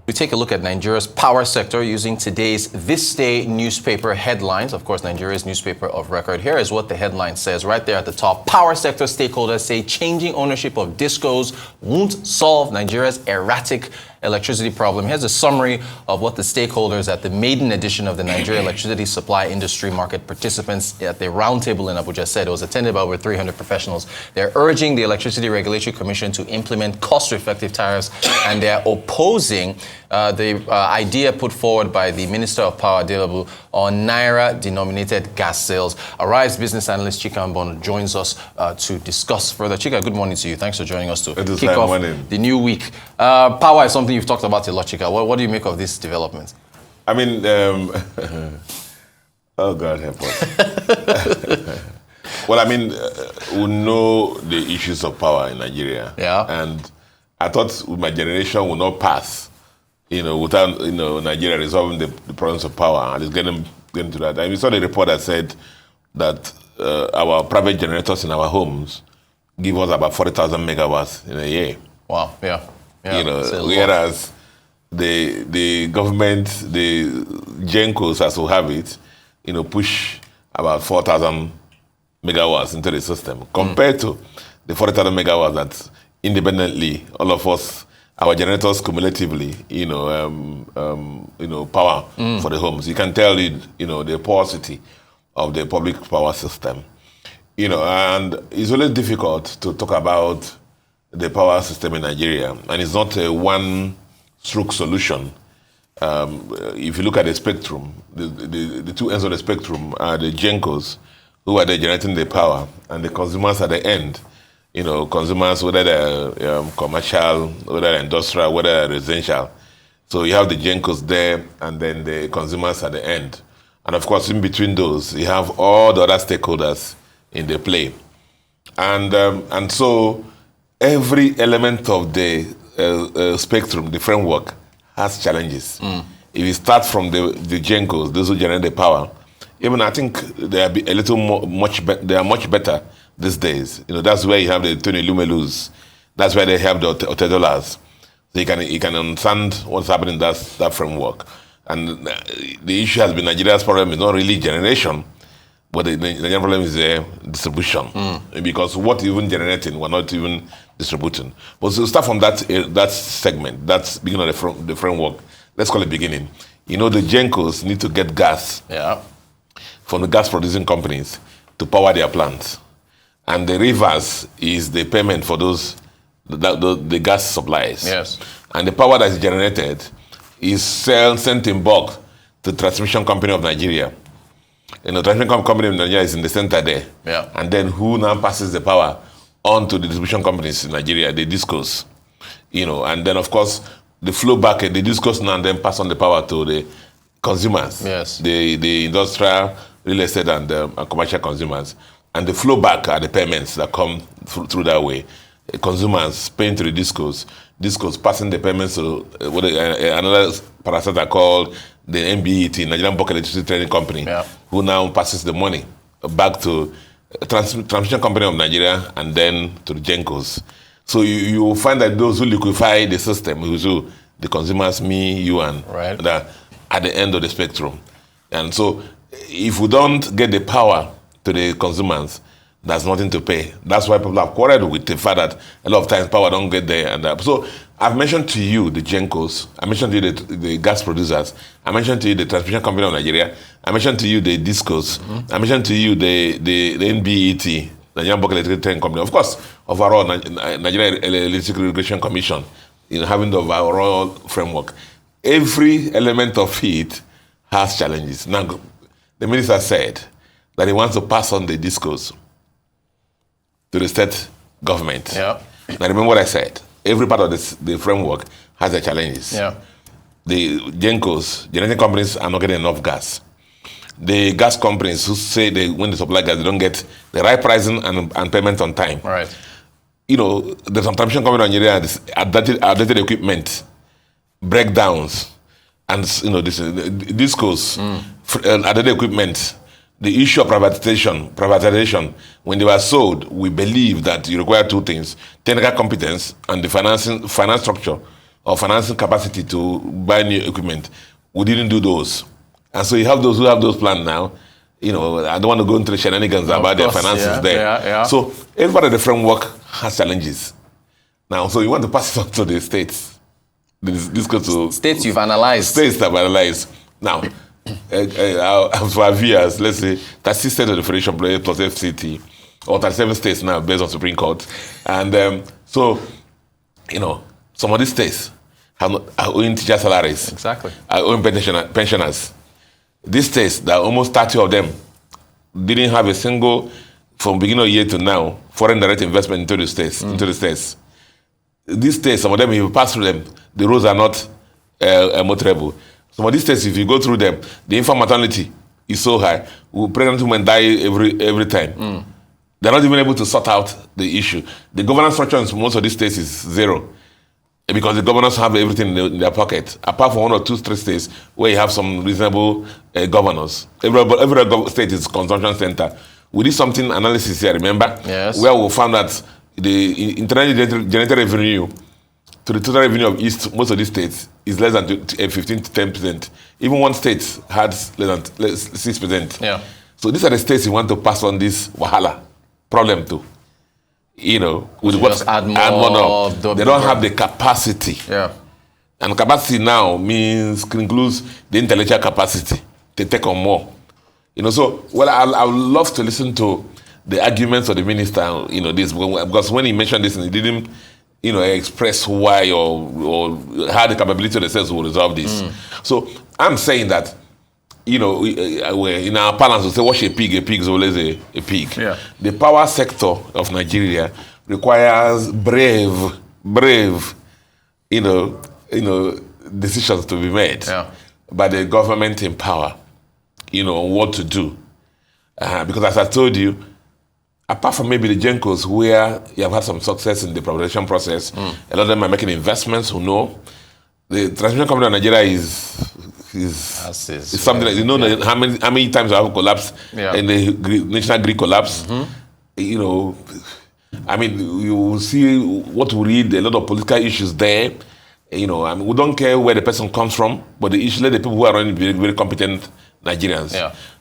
We take a look at Nigeria's power sector using today's This Day newspaper headlines. Of course, Nigeria's newspaper of record. Here is what the headline says right there at the top. Power sector stakeholders say changing ownership of discos won't solve Nigeria's erratic electricity problem. Here's a summary of what the stakeholders at the maiden edition of the Nigeria Electricity Supply Industry Market Participants at the Roundtable in Abuja said. It was attended by over 300 professionals. They're urging the Electricity Regulatory Commission to implement cost-effective tariffs, and they're opposing the idea put forward by the Minister of Power, Adelabu, on Naira-denominated gas sales. Arise business analyst Chika Mbonu joins us to discuss further. Chika, good morning to you. Thanks for joining us to kick off the new week. Power is something you've talked about a lot, Chika. What do you make of this development? I mean, oh God help us. Well, I mean, we know the issues of power in Nigeria. Yeah. And I thought my generation would not pass, without, Nigeria resolving the problems of power and it's getting to that. And we saw the report that said that our private generators in our homes give us about 40,000 megawatts in a year. Wow, yeah. Whereas the government, the GENCOs, as we have it, push about 4,000 megawatts into the system compared to the 40,000 megawatts that independently, all of us, our generators cumulatively, power for the homes. You can tell the porosity of the public power system, and it's really difficult to talk about the power system in Nigeria, and it's not a one-stroke solution. If you look at the spectrum, the two ends of the spectrum are the GENCOs, who are there generating the power, and the consumers at the end. Consumers, whether they're commercial, whether they're industrial, whether they're residential. So you have the GENCOs there, and then the consumers at the end. And of course, in between those, you have all the other stakeholders in the play. And so every element of the spectrum, the framework, has challenges. If you start from the GENCOs, those who generate the power, even I think they are a little they are much better these days. That's where you have the Tony Lumelus. That's where they have the $10. So you can understand what's happening in that framework. And the issue has been Nigeria's problem is not really generation, but the Nigerian problem is distribution. Because what even generating, we're not even distributing. But so start from that segment, that's beginning of the framework. Let's call it beginning. The GENCOs need to get gas from the gas producing companies to power their plants. And the reverse is the payment for the gas supplies. Yes. And the power that is generated is sent in bulk to the transmission company of Nigeria. The transmission company of Nigeria is in the center there. Yeah. And then who now passes the power on to the distribution companies in Nigeria, the discos. And then of course, the flow back, the discos now then pass on the power to the consumers. Yes. The industrial, real estate and commercial consumers. And the flow back are the payments that come through that way. Consumers paying to the discos passing the payments to another parastatal called the NBET, Nigerian Bulk Electricity Trading Company, who now passes the money back to transmission company of Nigeria and then to the GENCOs. So you will find that those who liquefy the system, the consumers, me, you, and that at the end of the spectrum. And so if we don't get the power to the consumers, there's nothing to pay. That's why people have quarreled with the fact that a lot of times power don't get there. And so I've mentioned to you the GENCOs, I mentioned to you the gas producers, I mentioned to you the transmission company of Nigeria, I mentioned to you the discos, I mentioned to you the NBET, Nigerian Bulk Electricity Trading Company, of course, overall Nigerian Electricity Regulation Commission, having the overall framework. Every element of it has challenges. Now, the minister said that he wants to pass on the discos to the state government. Yeah. Now remember what I said. Every part of the framework has their challenges. Yeah. The GENCOs, generating companies, are not getting enough gas. The gas companies who say when they supply gas, they don't get the right pricing and payment on time. Right. There's some transmission company in Nigeria, outdated equipment, breakdowns, and discos, outdated equiment. The issue of privatization, when they were sold, we believe that you require two things: technical competence and the finance structure or financing capacity to buy new equipment. We didn't do those. And so you have those who have those plans now. I don't want to go into the shenanigans about their finances there. Yeah. So everybody, the framework has challenges. Now, so you want to pass it on to the states. This goes to states you've analyzed. States have analyzed. Now, for our viewers, let's say 36 states of the Federation plus FCT, or 37 states now based on Supreme Court. And so, some of these states are owing teacher salaries. Exactly. Are owing pensioners. These states, there are almost 30 of them, didn't have a single, from beginning of the year to now, foreign direct investment into the states. These states, some of them, if you pass through them, the roads are not motorable. Some of these states, if you go through them, the infant mortality is so high. Pregnant women die every time. They're not even able to sort out the issue. The governance structure in most of these states is zero, because the governors have everything in their pocket, apart from 1 or 2 states where you have some reasonable governors. Every state is consumption center. We did something analysis here, remember? Yes. Where we found that the internally generated revenue to the total revenue of most of these states is less than 15 to 10%. Even one state had less than 6%. Yeah. So these are the states you want to pass on this wahala problem to. With what just add more they don't have the capacity. Yeah. And capacity now includes the intellectual capacity to take on more. I would love to listen to the arguments of the minister, this, because when he mentioned this, he didn't, express why or how the capability of the states will resolve this. So I'm saying that, in our parlance, we say, wash a pig is always a pig. Yeah. The power sector of Nigeria requires brave, decisions to be made by the government in power, on what to do. Because as I told you, apart from maybe the Gencos where you have had some success in the privatization process, a lot of them are making investments who know. The transmission company of Nigeria is something like, how many times I have collapsed in the national grid collapse. You will see what we read, a lot of political issues there. We don't care where the person comes from, but the issue, let the people who are running very, very competent Nigerians.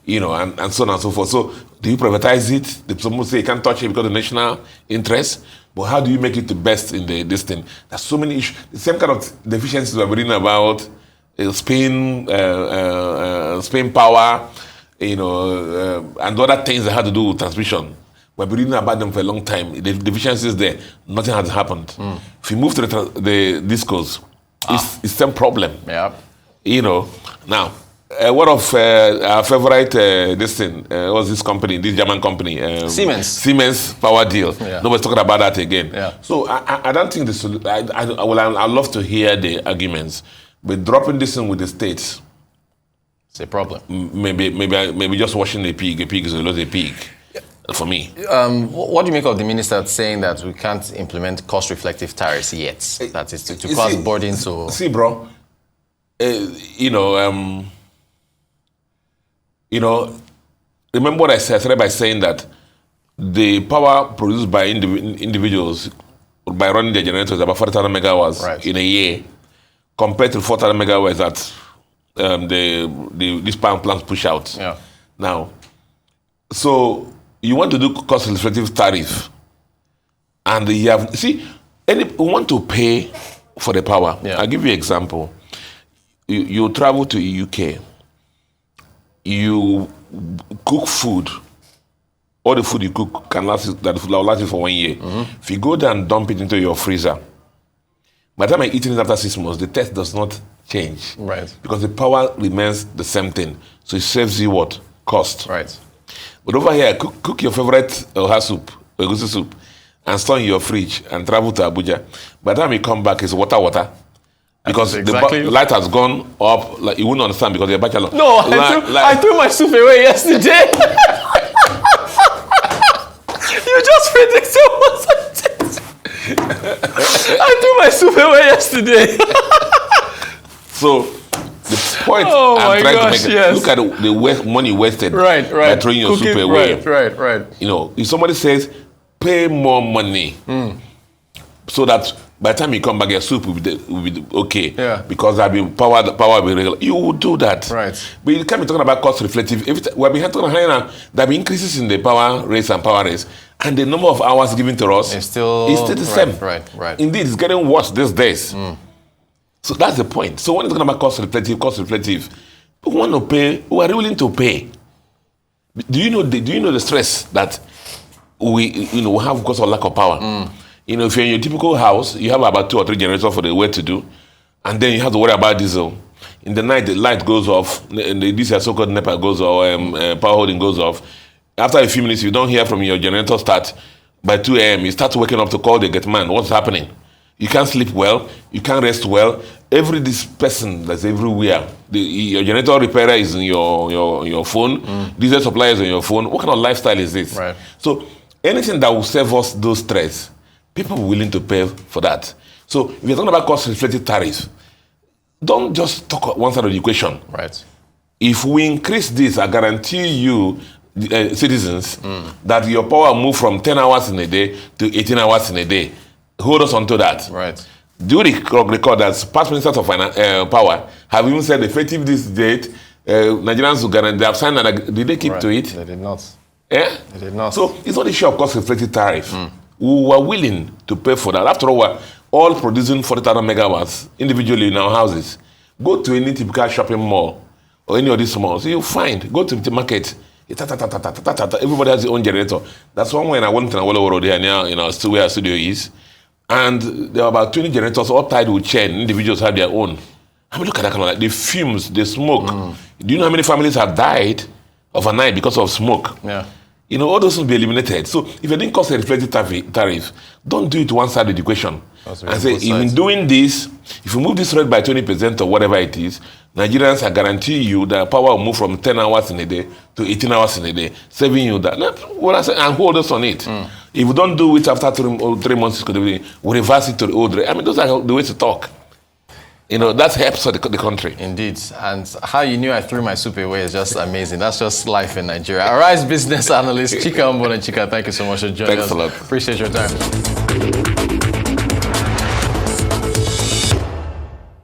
And so on and so forth. So do you privatize it? Some say you can't touch it because of national interest. But how do you make it the best in this thing? There's so many issues. The same kind of deficiencies we're reading about Spain power, and other things that had to do with transmission. We've been reading about them for a long time. The deficiencies there, nothing has happened. If you move to the discourse, it's the same problem. Yeah. Now, what of our favorite what's this company, this German company? Siemens power deal. Yeah. Nobody's talking about that again. Yeah. So I don't think I'd love to hear the arguments, but dropping this in with the states, it's a problem. Maybe just washing a pig is always a pig. For me. What do you make of the minister saying that we can't implement cost-reflective tariffs yet? That is to cause burden to... See, bro, remember what I started by saying that the power produced by individuals by running their generators is about 40,000 megawatts in a year, compared to 4,000 megawatts that these power plants push out. Yeah. Now, so you want to do cost-reflective tariff, and we want to pay for the power. Yeah. I'll give you an example. You travel to the UK, you cook food. All the food you cook will last you for 1 year. If you go down and dump it into your freezer, by the time I eat it after 6 months, the taste does not change. Right. Because the power remains the same thing. So it saves you what? Cost. Right. But over here, cook your favorite oha soup, egusi soup, and store in your fridge and travel to Abuja. By the time you come back, it's water. Because the light has gone up, like you wouldn't understand because you're bachelor. No, I threw my soup away yesterday. You just predicted what I did. I threw my soup away yesterday. So the point I'm trying to make, look at the money wasted by throwing your soup away. Right. If somebody says, pay more money, so that by the time you come back, your soup will be okay. Yeah. Because there'll be power will be regular. You will do that. Right. But you can't be talking about cost reflective. We'll be talking about there'll be increases in the power rates and power rates, and the number of hours given to us it's still the same. Right. Indeed, it's getting worse these days. So that's the point. So when it's talking about cost reflective, we want to pay. We are willing to pay. Do you know the stress that we have because of lack of power? If you're in your typical house, you have about 2 or 3 generators for the work to do, and then you have to worry about diesel. In the night, the light goes off. This so-called NEPA goes off. Power holding goes off. After a few minutes, you don't hear from your generator start. By 2 a.m., you start waking up to call the gate man. What's happening? You can't sleep well. You can't rest well. This person that's everywhere. Your generator repairer is in your phone. Diesel supplier is on your phone. What kind of lifestyle is this? Right. So anything that will save us those stress, people are willing to pay for that. So if you're talking about cost-reflective tariffs, don't just talk one side of the equation. Right. If we increase this, I guarantee you, citizens, that your power will move from 10 hours in a day to 18 hours in a day. Hold us onto that. Right. Do record that past ministers of power have even said effective this date, Nigerians will guarantee, they have signed, and did they keep to it? They did not. Yeah? They did not. So it's not a issue of cost-reflective tariff. We were willing to pay for that. After all, we're all producing 40,000 megawatts individually in our houses. Go to any typical shopping mall or any of these malls, you'll find. Go to the market. Everybody has their own generator. That's one way I went to Awolowo Road here near, where our studio is. And there are about 20 generators all tied with chain. Individuals have their own. I mean, look at that kind of the fumes, the smoke. Do you know how many families have died overnight because of smoke? Yeah. All those will be eliminated. So if you're doing cost-reflective tariff, don't do it one side of the equation. And say, in doing this, if you move this rate by 20% or whatever it is, Nigerians, I guarantee you that power will move from 10 hours in a day to 18 hours in a day, saving you that. And hold us on it. If we don't do it after 3 months, we reverse it to the old rate. I mean, those are the ways to talk. That helps the country. Indeed. And how you knew I threw my soup away is just amazing. That's just life in Nigeria. Arise business analyst Chika Mbonu. Chika, thank you so much for joining us. Thanks a lot. Appreciate your time.